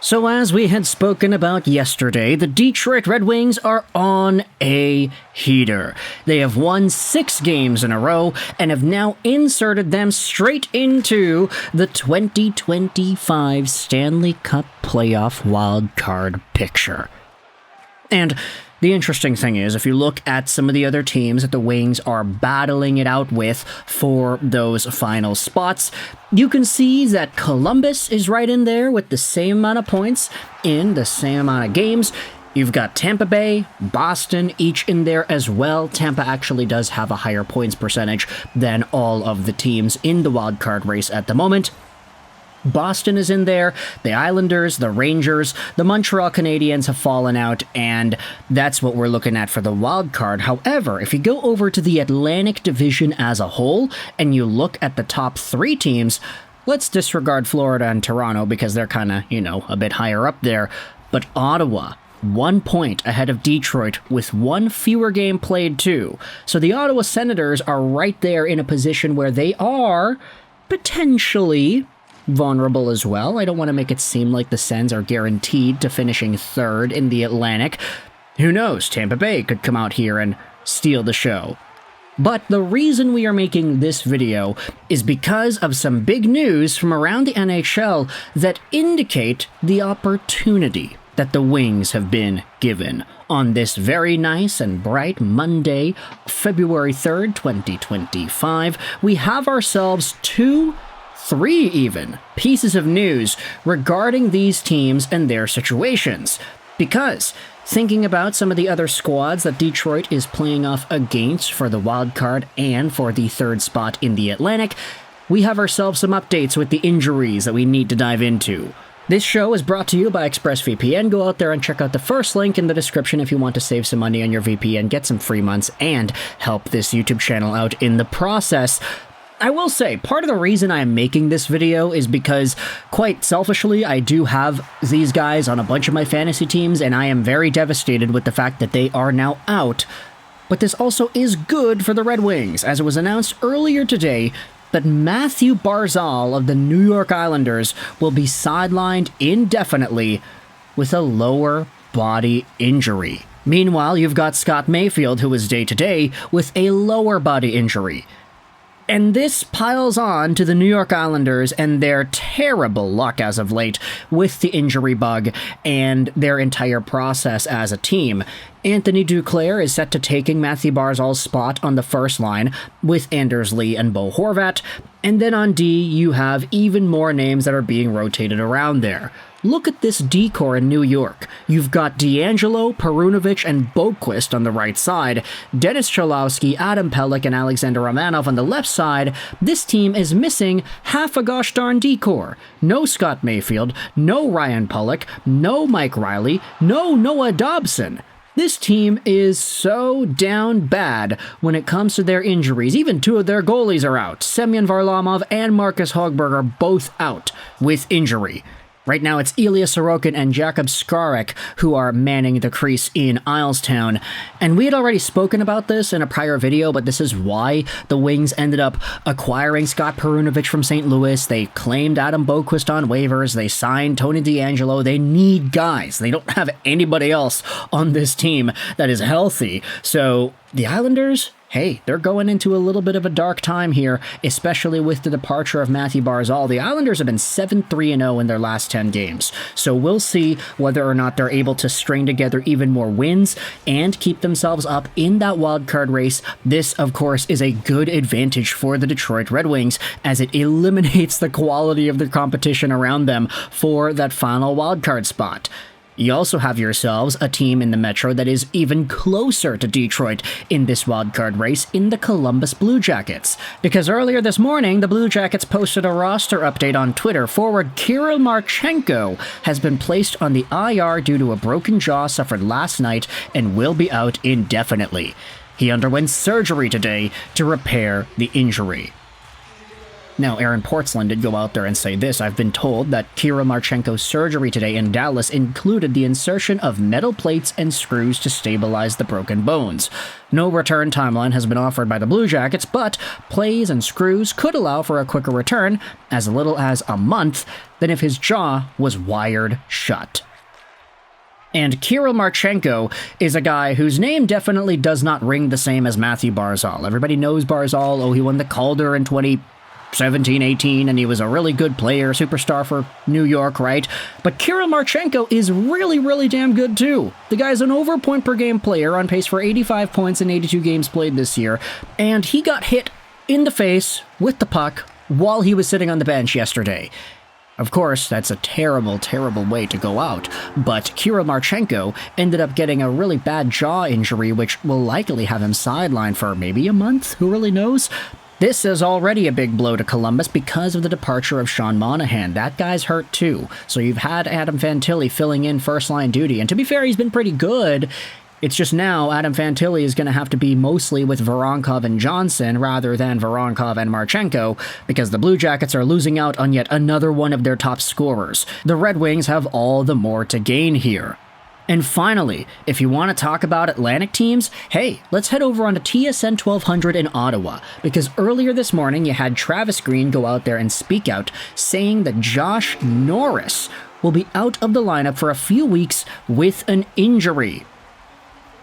So as we had spoken about yesterday, the Detroit Red Wings are on a heater. They have won 6 games in a row and have now inserted them straight into the 2025 Stanley Cup Playoff wildcard picture. And the interesting thing is, if you look at some of the other teams that the Wings are battling it out with for those final spots, you can see that Columbus is right in there with the same amount of points in the same amount of games. You've got Tampa Bay, Boston, each in there as well. Tampa actually does have a higher points percentage than all of the teams in the wildcard race at the moment. Boston is in there, the Islanders, the Rangers, the Montreal Canadiens have fallen out, and that's what we're looking at for the wild card. However, if you go over to the Atlantic Division as a whole, and you look at the top 3 teams, let's disregard Florida and Toronto because they're kind of, a bit higher up there, but Ottawa, 1 point ahead of Detroit with 1 fewer game played too. So the Ottawa Senators are right there in a position where they are potentially vulnerable as well. I don't want to make it seem like the Sens are guaranteed to finishing 3rd in the Atlantic. Who knows? Tampa Bay could come out here and steal the show. But the reason we are making this video is because of some big news from around the NHL that indicate the opportunity that the Wings have been given. On this very nice and bright Monday, February 3rd, 2025, we have ourselves 3 even pieces of news regarding these teams and their situations. Because thinking about some of the other squads that Detroit is playing off against for the wild card and for the 3rd spot in the Atlantic, we have ourselves some updates with the injuries that we need to dive into. This show is brought to you by ExpressVPN. Go out there and check out the first link in the description if you want to save some money on your VPN, get some free months, and help this YouTube channel out in the process. I will say, part of the reason I am making this video is because, quite selfishly, I do have these guys on a bunch of my fantasy teams, and I am very devastated with the fact that they are now out. But this also is good for the Red Wings, as it was announced earlier today that Mathew Barzal of the New York Islanders will be sidelined indefinitely with a lower body injury. Meanwhile, you've got Scott Mayfield, who is day-to-day, with a lower body injury. And this piles on to the New York Islanders and their terrible luck as of late with the injury bug and their entire process as a team. Anthony Duclair is set to taking Mathew Barzal's spot on the first line with Anders Lee and Bo Horvat. And then on D, you have even more names that are being rotated around there. Look at this D-core in New York. You've got D'Angelo, Perunovich, and Boquist on the right side, Dennis Cholowski, Adam Pelech, and Alexander Romanov on the left side. This team is missing half a gosh darn D-core. No Scott Mayfield, no Ryan Pulock, no Mike Riley, no Noah Dobson. This team is so down bad when it comes to their injuries. Even 2 of their goalies are out. Semyon Varlamov and Marcus Hogberg are both out with injury. Right now, it's Ilya Sorokin and Jakub Skarek who are manning the crease in Ilestown. And we had already spoken about this in a prior video, but this is why the Wings ended up acquiring Scott Perunovich from St. Louis. They claimed Adam Boquist on waivers. They signed Tony DeAngelo. They need guys. They don't have anybody else on this team that is healthy. So the Islanders, hey, they're going into a little bit of a dark time here, especially with the departure of Mathew Barzal. The Islanders have been 7-3-0 in their last 10 games, so we'll see whether or not they're able to string together even more wins and keep themselves up in that wildcard race. This, of course, is a good advantage for the Detroit Red Wings, as it eliminates the quality of the competition around them for that final wildcard spot. You also have yourselves a team in the Metro that is even closer to Detroit in this wildcard race in the Columbus Blue Jackets. Because earlier this morning, the Blue Jackets posted a roster update on Twitter. Forward Kirill Marchenko has been placed on the IR due to a broken jaw suffered last night and will be out indefinitely. He underwent surgery today to repair the injury. Now, Aaron Portzline did go out there and say this: "I've been told that Kirill Marchenko's surgery today in Dallas included the insertion of metal plates and screws to stabilize the broken bones. No return timeline has been offered by the Blue Jackets, but plates and screws could allow for a quicker return, as little as a month, than if his jaw was wired shut." And Kirill Marchenko is a guy whose name definitely does not ring the same as Mathew Barzal. Everybody knows Barzal. Oh, he won the Calder in 2017-18, and he was a really good player, superstar for New York, right? But Kirill Marchenko is really, really damn good too. The guy's an over point per game player, on pace for 85 points in 82 games played this year, and he got hit in the face with the puck while he was sitting on the bench yesterday. Of course, that's a terrible, terrible way to go out, but Kirill Marchenko ended up getting a really bad jaw injury, which will likely have him sidelined for maybe a month, who really knows? This is already a big blow to Columbus because of the departure of Sean Monahan. That guy's hurt too, so you've had Adam Fantilli filling in first-line duty, and to be fair, he's been pretty good. It's just now Adam Fantilli is going to have to be mostly with Voronkov and Johnson rather than Voronkov and Marchenko, because the Blue Jackets are losing out on yet another one of their top scorers. The Red Wings have all the more to gain here. And finally, if you want to talk about Atlantic teams, hey, let's head over onto TSN 1200 in Ottawa, because earlier this morning you had Travis Green go out there and speak out, saying that Josh Norris will be out of the lineup for a few weeks with an injury.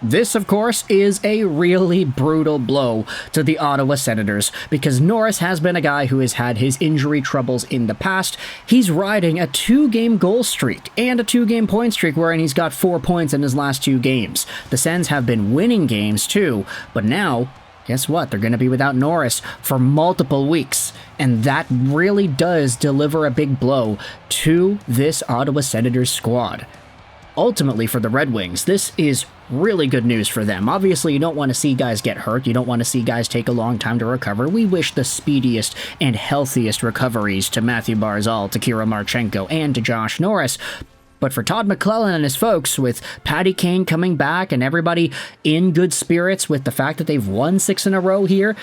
This, of course, is a really brutal blow to the Ottawa Senators, because Norris has been a guy who has had his injury troubles in the past. He's riding a 2-game goal streak and a 2-game point streak wherein he's got 4 points in his last 2 games. The Sens have been winning games too, but now, guess what? They're going to be without Norris for multiple weeks, and that really does deliver a big blow to this Ottawa Senators squad. Ultimately, for the Red Wings, this is really good news for them. Obviously, you don't want to see guys get hurt. You don't want to see guys take a long time to recover. We wish the speediest and healthiest recoveries to Mathew Barzal, to Kirill Marchenko, and to Josh Norris. But for Todd McLellan and his folks, with Patty Kane coming back and everybody in good spirits with the fact that they've won 6 in a row here,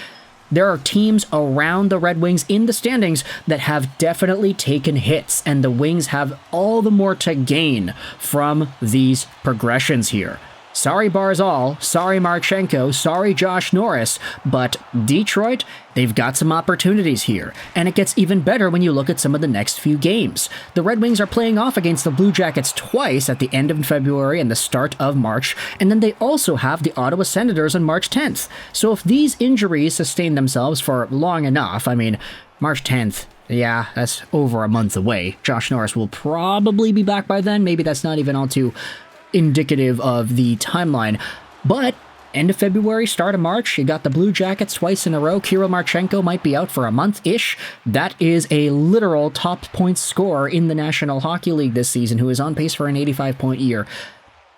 there are teams around the Red Wings in the standings that have definitely taken hits, and the Wings have all the more to gain from these progressions here. Sorry Barzal, sorry Marchenko, sorry Josh Norris, but Detroit, they've got some opportunities here, and it gets even better when you look at some of the next few games. The Red Wings are playing off against the Blue Jackets twice at the end of February and the start of March, and then they also have the Ottawa Senators on March 10th. So if these injuries sustain themselves for long enough, I mean, March 10th, yeah, that's over a month away. Josh Norris will probably be back by then. Maybe that's not even all too indicative of the timeline, but end of February, start of March, you got the Blue Jackets twice in a row. Kirill Marchenko might be out for a month-ish. That is a literal top points scorer in the National Hockey League this season, who is on pace for an 85-point year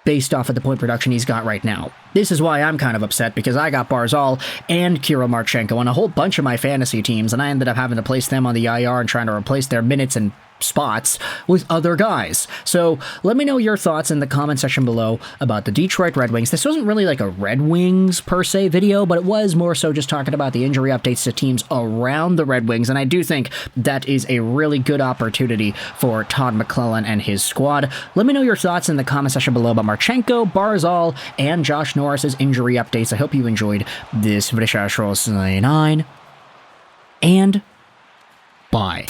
based off of the point production he's got right now. This is why I'm kind of upset, because I got Barzal and Kirill Marchenko on a whole bunch of my fantasy teams, and I ended up having to place them on the IR and trying to replace their minutes and spots with other guys. So let me know your thoughts in the comment section below about the Detroit Red Wings. This wasn't really like a Red Wings per se video, but it was more so just talking about the injury updates to teams around the Red Wings, and I do think that is a really good opportunity for Todd McLellan and his squad. Let me know your thoughts in the comment section below about Marchenko, Barzal, and Josh Norris's injury updates. I hope you enjoyed this video. And bye.